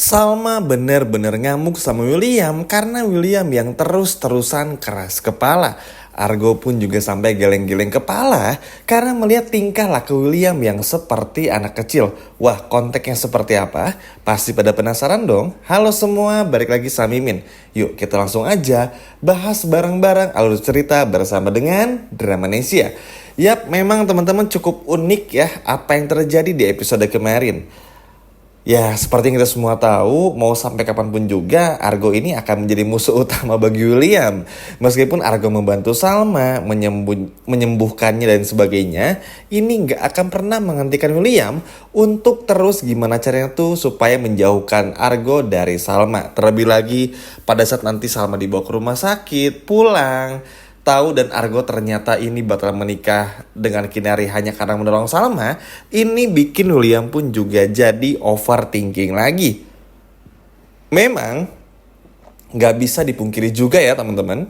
Salma bener-bener ngamuk sama William karena William yang terus-terusan keras kepala. Argo pun juga sampai geleng-geleng kepala karena melihat tingkah laku William yang seperti anak kecil. Wah, konteksnya seperti apa? Pasti pada penasaran dong? Halo semua, balik lagi sama Mimin. Yuk kita langsung aja bahas bareng-bareng alur cerita bersama dengan Dramanesia. Yap, memang teman-teman cukup unik ya apa yang terjadi di episode kemarin. Ya, seperti yang kita semua tahu, mau sampai kapanpun juga, Argo ini akan menjadi musuh utama bagi William. Meskipun Argo membantu Salma, menyembuhkannya dan sebagainya, ini nggak akan pernah menghentikan William untuk terus gimana caranya tuh supaya menjauhkan Argo dari Salma. Terlebih lagi pada saat nanti Salma dibawa ke rumah sakit, pulang, tahu dan Argo ternyata ini bakal menikah dengan Kinari hanya karena menolong Salma, ini bikin William pun juga jadi overthinking lagi. Memang nggak bisa dipungkiri juga ya teman-teman,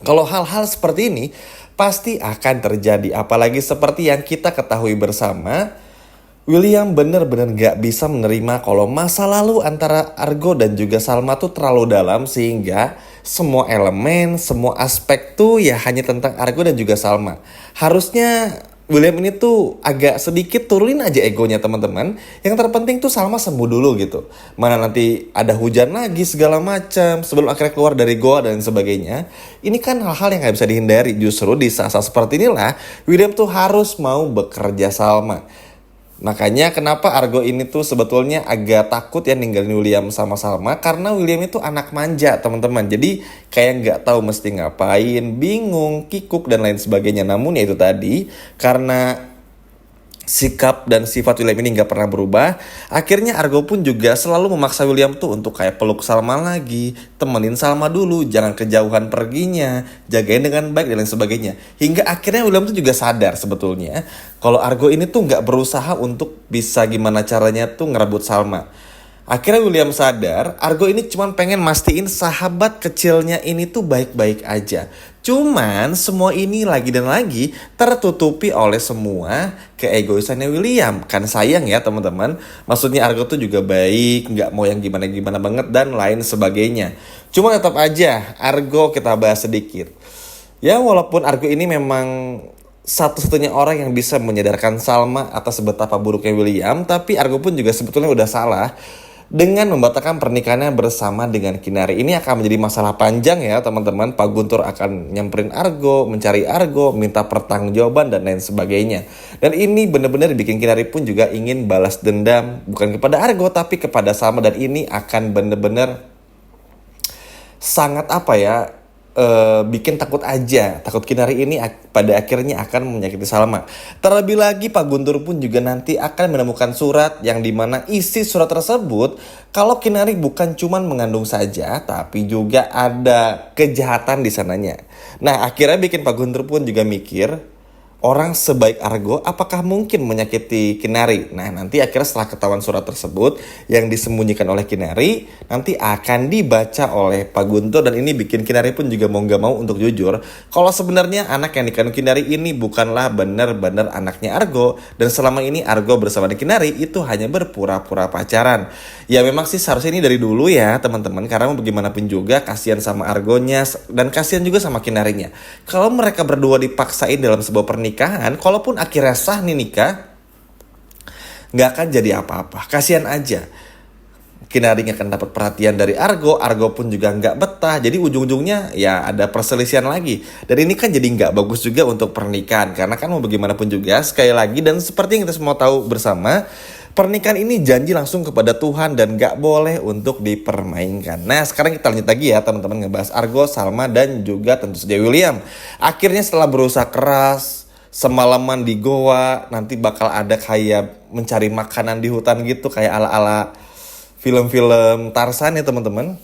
kalau hal-hal seperti ini pasti akan terjadi, apalagi seperti yang kita ketahui bersama. William bener-bener gak bisa menerima kalau masa lalu antara Argo dan juga Salma tuh terlalu dalam sehingga semua elemen, semua aspek tuh ya hanya tentang Argo dan juga Salma. Harusnya William ini tuh agak sedikit turunin aja egonya teman-teman. Yang terpenting tuh Salma sembuh dulu gitu. Mana nanti ada hujan lagi segala macam sebelum akhirnya keluar dari goa dan sebagainya. Ini kan hal-hal yang gak bisa dihindari. Justru di saat-saat seperti inilah William tuh harus mau bekerja Salma. Makanya kenapa Argo ini tuh sebetulnya agak takut ya ninggalin William sama Salma. Karena William itu anak manja teman-teman. Jadi kayak nggak tahu mesti ngapain, bingung, kikuk dan lain sebagainya. Namun ya itu tadi, karena sikap dan sifat William ini nggak pernah berubah, akhirnya Argo pun juga selalu memaksa William tuh untuk kayak peluk Salma lagi, temenin Salma dulu, jangan kejauhan perginya, jagain dengan baik dan lain sebagainya. Hingga akhirnya William tuh juga sadar sebetulnya kalau Argo ini tuh nggak berusaha untuk bisa gimana caranya tuh ngerebut Salma. Akhirnya William sadar, Argo ini cuma pengen mastiin sahabat kecilnya ini tuh baik-baik aja. Cuman semua ini lagi dan lagi tertutupi oleh semua keegoisannya William. Kan sayang ya teman-teman. Maksudnya Argo tuh juga baik, nggak mau yang gimana-gimana banget dan lain sebagainya. Cuma tetap aja Argo kita bahas sedikit. Ya walaupun Argo ini memang satu-satunya orang yang bisa menyadarkan Salma atas betapa buruknya William, tapi Argo pun juga sebetulnya udah salah dengan membatalkan pernikahannya bersama dengan Kinari. Ini akan menjadi masalah panjang ya teman-teman. Pak Guntur akan nyamperin Argo, mencari Argo, minta pertanggungjawaban dan lain sebagainya. Dan ini benar-benar bikin Kinari pun juga ingin balas dendam, bukan kepada Argo tapi kepada Salma. Dan ini akan benar-benar sangat apa ya, bikin takut aja. Takut Kinari ini pada akhirnya akan menyakiti Salma. Terlebih lagi Pak Guntur pun juga nanti akan menemukan surat yang dimana isi surat tersebut kalau Kinari bukan cuman mengandung saja tapi juga ada kejahatan di sananya. Nah akhirnya bikin Pak Guntur pun juga mikir, orang sebaik Argo apakah mungkin menyakiti Kinari? Nah nanti akhirnya setelah ketahuan surat tersebut yang disembunyikan oleh Kinari, nanti akan dibaca oleh Pak Guntur. Dan ini bikin Kinari pun juga mau gak mau untuk jujur kalau sebenarnya anak yang dikandung Kinari ini bukanlah benar-benar anaknya Argo. Dan selama ini Argo bersama dengan Kinari itu hanya berpura-pura pacaran. Ya memang sih seharusnya ini dari dulu ya teman-teman, karena mau bagaimanapun juga kasihan sama Argonya dan kasihan juga sama Kinarinya. Kalau mereka berdua dipaksain dalam sebuah pernikahan, kalaupun akhirnya sah nih nikah, nggak akan jadi apa-apa. Kasihan aja. Kinari akan dapat perhatian dari Argo, Argo pun juga nggak betah. Jadi ujung-ujungnya ya ada perselisihan lagi. Dan ini kan jadi nggak bagus juga untuk pernikahan. Karena kan mau bagaimanapun juga sekali lagi dan seperti yang kita semua tahu bersama, pernikahan ini janji langsung kepada Tuhan dan gak boleh untuk dipermainkan. Nah sekarang kita lanjut lagi ya teman-teman ngebahas Argo, Salma dan juga tentu saja William. Akhirnya setelah berusaha keras, semalaman di goa, nanti bakal ada kayak mencari makanan di hutan gitu kayak ala-ala film-film Tarzan ya teman-teman.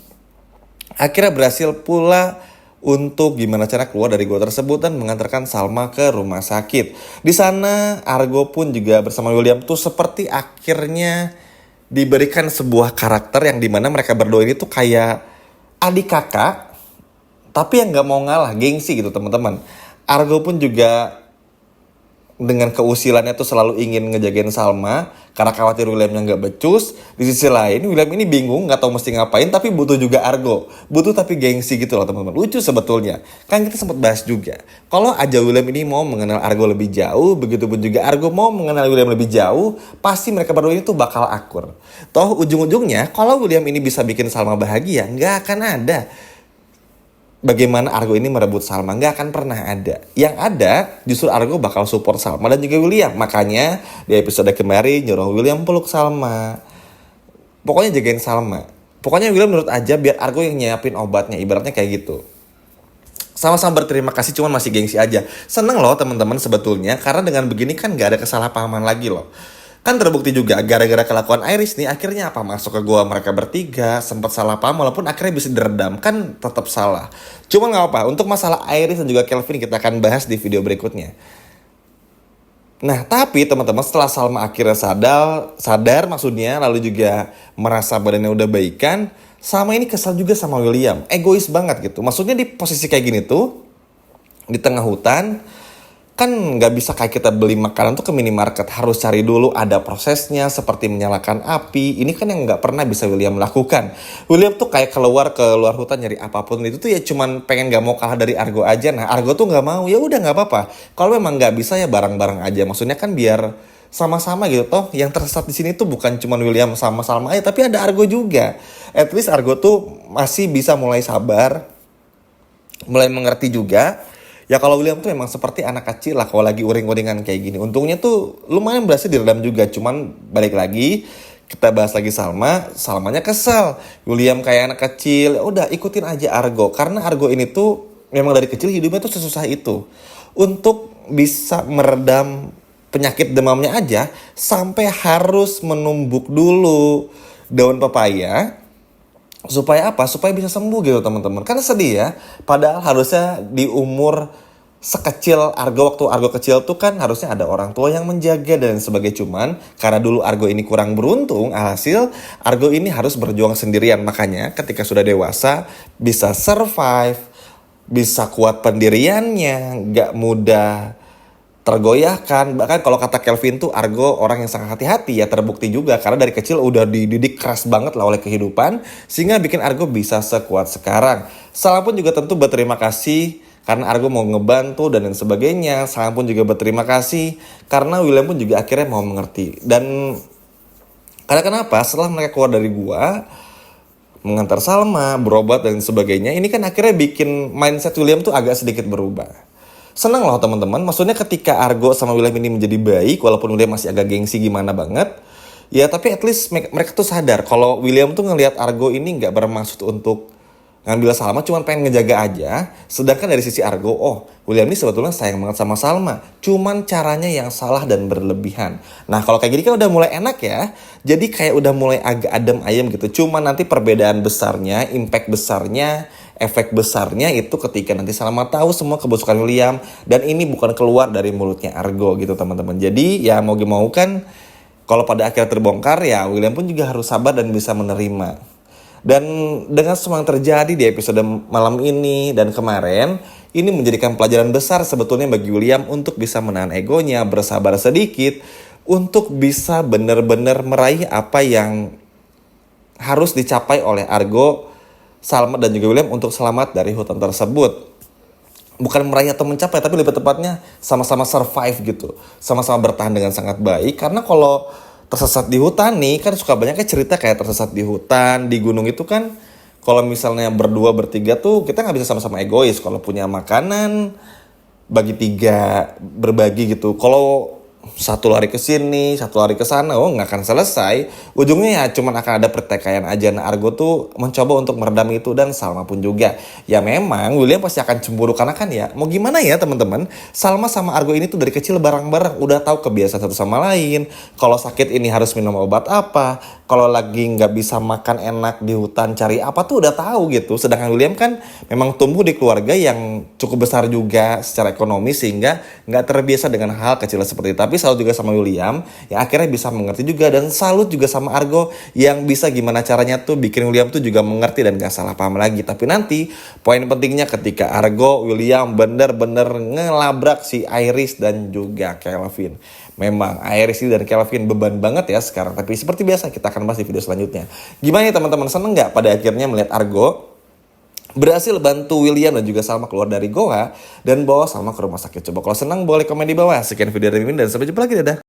Akhirnya berhasil pula untuk gimana cara keluar dari gua tersebut dan mengantarkan Salma ke rumah sakit. Di sana Argo pun juga bersama William tuh seperti akhirnya diberikan sebuah karakter yang dimana mereka berdua ini tuh kayak adik kakak tapi yang nggak mau ngalah, gengsi gitu teman-teman. Argo pun juga dengan keusilannya tuh selalu ingin ngejagain Salma karena khawatir Williamnya nggak becus. Di sisi lain William ini bingung nggak tahu mesti ngapain tapi butuh juga Argo, butuh tapi gengsi gitu loh teman-teman. Lucu sebetulnya, kan kita sempat bahas juga kalau aja William ini mau mengenal Argo lebih jauh, begitupun juga Argo mau mengenal William lebih jauh, pasti mereka berdua ini tuh bakal akur. Toh ujung-ujungnya kalau William ini bisa bikin Salma bahagia, nggak akan ada bagaimana Argo ini merebut Salma, nggak akan pernah ada. Yang ada justru Argo bakal support Salma dan juga William. Makanya di episode kemarin nyuruh William peluk Salma, pokoknya jagain Salma. Pokoknya William menurut aja biar Argo yang nyiapin obatnya, ibaratnya kayak gitu. Sama-sama berterima kasih, cuman masih gengsi aja. Seneng loh teman-teman sebetulnya, karena dengan begini kan gak ada kesalahpahaman lagi loh. Kan terbukti juga gara-gara kelakuan Iris nih, akhirnya apa, masuk ke gua mereka bertiga sempat salah paham walaupun akhirnya bisa diredam, kan tetap salah. Cuma nggak apa, untuk masalah Iris dan juga Kelvin kita akan bahas di video berikutnya. Nah tapi teman-teman setelah Salma akhirnya sadar maksudnya, lalu juga merasa badannya udah baikan, sama ini kesal juga sama William, egois banget gitu. Maksudnya di posisi kayak gini tuh, di tengah hutan, kan nggak bisa kayak kita beli makanan tuh ke minimarket, harus cari dulu ada prosesnya seperti menyalakan api. Ini kan yang nggak pernah bisa William lakukan. William tuh kayak keluar ke luar hutan nyari apapun itu tuh ya cuman pengen nggak mau kalah dari Argo aja. Nah Argo tuh nggak mau, ya udah nggak apa-apa. Kalau memang nggak bisa ya bareng-bareng aja. Maksudnya kan biar sama-sama gitu. Toh yang tersesat di sini tuh bukan cuma William sama Salma aja, tapi ada Argo juga. At least Argo tuh masih bisa mulai sabar, mulai mengerti juga. Ya kalau William tuh memang seperti anak kecil lah kalau lagi uring-uringan kayak gini. Untungnya tuh lumayan berhasil diredam juga. Cuman balik lagi, kita bahas lagi Salmanya kesel. William kayak anak kecil, ya udah ikutin aja Argo. Karena Argo ini tuh memang dari kecil hidupnya tuh sesusah itu. Untuk bisa meredam penyakit demamnya aja, sampai harus menumbuk dulu daun pepaya. Supaya apa? Supaya bisa sembuh gitu teman-teman. Karena sedih ya. Padahal harusnya di umur sekecil Argo, waktu Argo kecil tuh kan harusnya ada orang tua yang menjaga dan sebagainya. Cuman karena dulu Argo ini kurang beruntung, alhasil Argo ini harus berjuang sendirian. Makanya ketika sudah dewasa bisa survive, bisa kuat pendiriannya, gak mudah tergoyahkan. Bahkan kalau kata Kelvin tuh Argo orang yang sangat hati-hati, ya terbukti juga karena dari kecil udah dididik keras banget lah oleh kehidupan sehingga bikin Argo bisa sekuat sekarang. Salam pun juga tentu berterima kasih karena Argo mau ngebantu dan lain sebagainya. Salam pun juga berterima kasih karena William pun juga akhirnya mau mengerti. Dan karena kenapa setelah mereka keluar dari gua mengantar Salma, berobat dan sebagainya, ini kan akhirnya bikin mindset William tuh agak sedikit berubah. Seneng loh teman-teman, maksudnya ketika Argo sama William ini menjadi baik, walaupun William masih agak gengsi gimana banget, ya tapi at least mereka tuh sadar kalau William tuh ngelihat Argo ini nggak bermaksud untuk ngambil Salma, cuma pengen ngejaga aja. Sedangkan dari sisi Argo, oh William ini sebetulnya sayang banget sama Salma, cuman caranya yang salah dan berlebihan. Nah kalau kayak gini kan udah mulai enak ya, jadi kayak udah mulai agak adem ayem gitu. Cuman nanti perbedaan besarnya, impact besarnya, efek besarnya itu ketika nanti Salma tahu semua kebusukan William dan ini bukan keluar dari mulutnya Argo gitu teman-teman. Jadi ya mau kan kalau pada akhirnya terbongkar ya William pun juga harus sabar dan bisa menerima. Dan dengan semua yang terjadi di episode malam ini dan kemarin, ini menjadikan pelajaran besar sebetulnya bagi William untuk bisa menahan egonya, bersabar sedikit untuk bisa benar-benar meraih apa yang harus dicapai oleh Argo, Salma dan juga William untuk selamat dari hutan tersebut. Bukan meraih atau mencapai, tapi lebih tepatnya sama-sama survive gitu. Sama-sama bertahan dengan sangat baik. Karena kalau tersesat di hutan nih, kan suka banyaknya cerita kayak tersesat di hutan, di gunung itu kan. Kalau misalnya berdua, bertiga tuh kita gak bisa sama-sama egois. Kalau punya makanan, bagi tiga, berbagi gitu. Kalau satu lari ke sini, satu lari ke sana, oh nggak akan selesai. Ujungnya ya cuman akan ada pertikaian aja. Nah Argo tuh mencoba untuk meredam itu dan Salma pun juga. Ya memang William pasti akan cemburu karena kan ya mau gimana ya teman-teman. Salma sama Argo ini tuh dari kecil bareng-bareng, udah tahu kebiasaan satu sama lain. Kalau sakit ini harus minum obat apa. Kalau lagi nggak bisa makan enak di hutan cari apa tuh udah tahu gitu. Sedangkan William kan memang tumbuh di keluarga yang cukup besar juga secara ekonomi sehingga nggak terbiasa dengan hal kecil seperti itu. Tapi salut juga sama William yang akhirnya bisa mengerti juga, dan salut juga sama Argo yang bisa gimana caranya tuh bikin William tuh juga mengerti dan gak salah paham lagi. Tapi nanti poin pentingnya ketika Argo, William bener-bener ngelabrak si Iris dan juga Kelvin. Memang Iris dan Kelvin beban banget ya sekarang. Tapi seperti biasa kita akan bahas di video selanjutnya. Gimana ya teman-teman, seneng gak pada akhirnya melihat Argo berhasil bantu William dan juga Salma keluar dari goa dan bawa Salma ke rumah sakit? Coba kalau senang boleh komen di bawah. Sekian video dari Mimin dan sampai jumpa lagi, dadah.